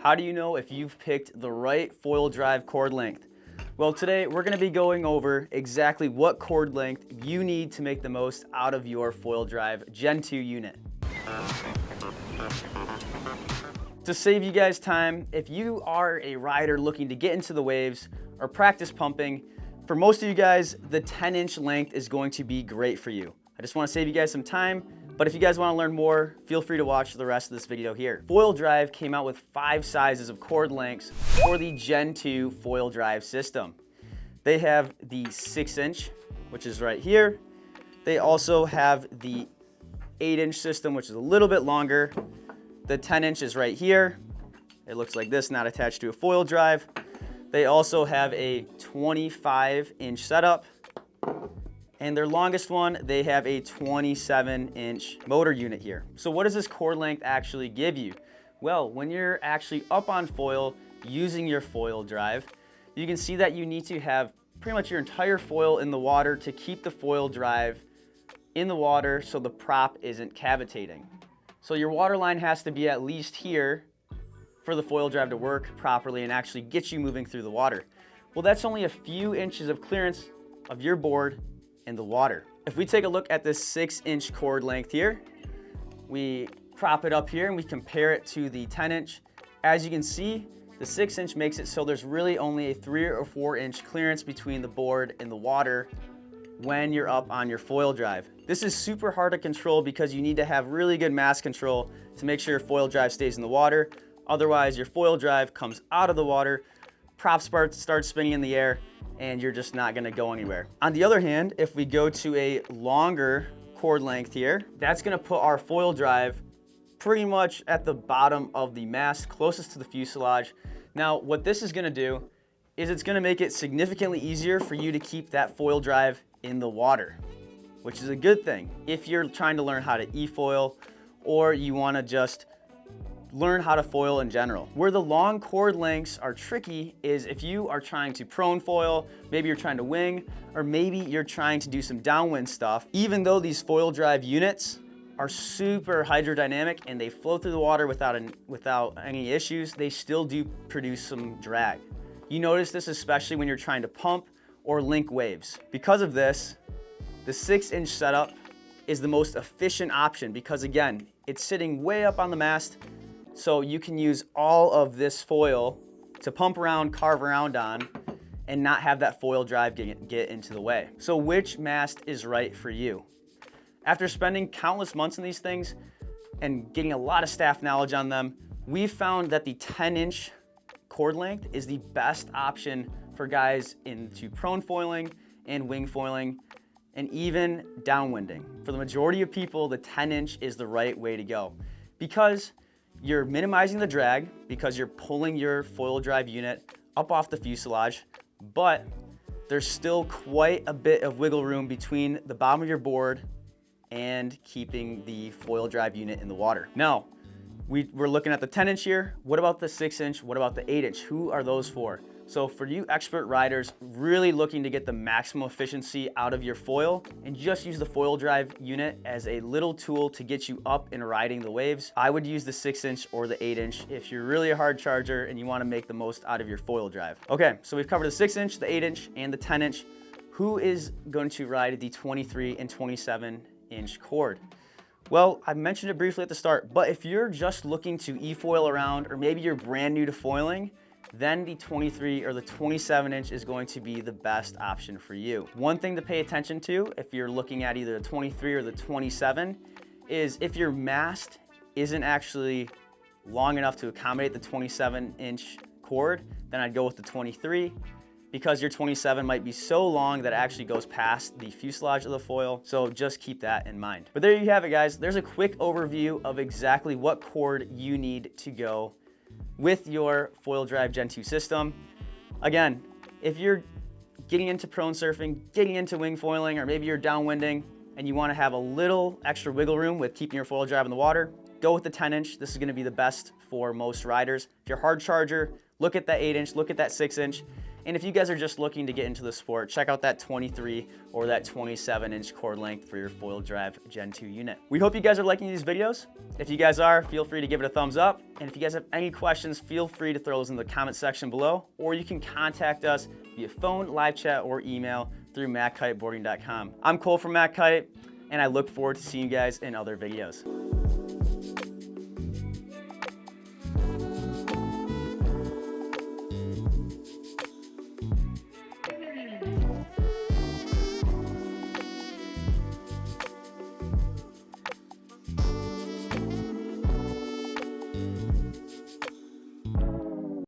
How do you know if you've picked the right foil drive cord length? Well, today we're going to be going over exactly what cord length you need to make the most out of your foil drive Gen 2 unit. To save you guys time, if you are a rider looking to get into the waves or practice pumping, for most of you guys, the 10-inch length is going to be great for you. I just want to save you guys some time, but if you guys want to learn more, feel free to watch the rest of this video here. Foil Drive came out with 5 sizes of cord lengths for the Gen 2 foil drive system. They have the 6-inch, which is right here. They also have the 8-inch system, which is a little bit longer. The 10-inch is right here. It looks like this, not attached to a foil drive. They also have a 25-inch setup. And their longest one, they have a 27-inch motor unit here. So what does this cord length actually give you? Well, when you're actually up on foil using your foil drive, you can see that you need to have pretty much your entire foil in the water to keep the foil drive in the water so the prop isn't cavitating. So your water line has to be at least here for the foil drive to work properly and actually get you moving through the water. Well, that's only a few inches of clearance of your board in the water. If we take a look at this 6-inch cord length here, we prop it up here and we compare it to the 10-inch. As you can see, the 6-inch makes it so there's really only a 3 or 4-inch clearance between the board and the water when you're up on your foil drive. This is super hard to control because you need to have really good mast control to make sure your foil drive stays in the water. Otherwise, your foil drive comes out of the water, prop starts spinning in the air, and you're just not gonna go anywhere. On the other hand, if we go to a longer cord length here, that's gonna put our foil drive pretty much at the bottom of the mast, closest to the fuselage. Now, what this is gonna do is it's gonna make it significantly easier for you to keep that foil drive in the water, which is a good thing if you're trying to learn how to e-foil or you wanna just learn how to foil in general. Where the long cord lengths are tricky is if you are trying to prone foil, maybe you're trying to wing, or maybe you're trying to do some downwind stuff. Even though these foil drive units are super hydrodynamic and they flow through the water without any issues, they still do produce some drag. You notice this especially when you're trying to pump or link waves. Because of this, the 6-inch setup is the most efficient option because again, it's sitting way up on the mast, so you can use all of this foil to pump around, carve around on, and not have that foil drive get into the way. So which mast is right for you? After spending countless months on these things and getting a lot of staff knowledge on them, we've found that the 10-inch cord length is the best option for guys into prone foiling and wing foiling and even downwinding. For the majority of people, the 10-inch is the right way to go because you're minimizing the drag because you're pulling your foil drive unit up off the fuselage, but there's still quite a bit of wiggle room between the bottom of your board and keeping the foil drive unit in the water. Now, we're looking at the 10-inch here. What about the 6-inch? What about the 8-inch? Who are those for? So for you expert riders really looking to get the maximum efficiency out of your foil and just use the foil drive unit as a little tool to get you up and riding the waves, I would use the 6-inch or the 8-inch if you're really a hard charger and you want to make the most out of your foil drive. Okay, so we've covered the 6-inch, the 8-inch, and the 10-inch. Who is going to ride the 23 and 27-inch cord? Well, I mentioned it briefly at the start, but if you're just looking to e-foil around or maybe you're brand new to foiling, then the 23 or the 27-inch is going to be the best option for you. One thing to pay attention to if you're looking at either the 23 or the 27 is if your mast isn't actually long enough to accommodate the 27-inch cord, then I'd go with the 23 because your 27 might be so long that it actually goes past the fuselage of the foil. So just keep that in mind. But there you have it, guys. There's a quick overview of exactly what cord you need to go with your foil drive Gen 2 system. Again, if you're getting into prone surfing, getting into wing foiling, or maybe you're downwinding and you want to have a little extra wiggle room with keeping your foil drive in the water, go with the 10-inch. This is going to be the best for most riders. If you're a hard charger look at that 8-inch, look at that 6-inch. And if you guys are just looking to get into the sport, check out that 23 or that 27-inch cord length for your foil drive Gen 2 unit. We hope you guys are liking these videos. If you guys are, feel free to give it a thumbs up. And if you guys have any questions, feel free to throw those in the comment section below, or you can contact us via phone, live chat, or email through mackkiteboarding.com. I'm Cole from Mack Kite, and I look forward to seeing you guys in other videos.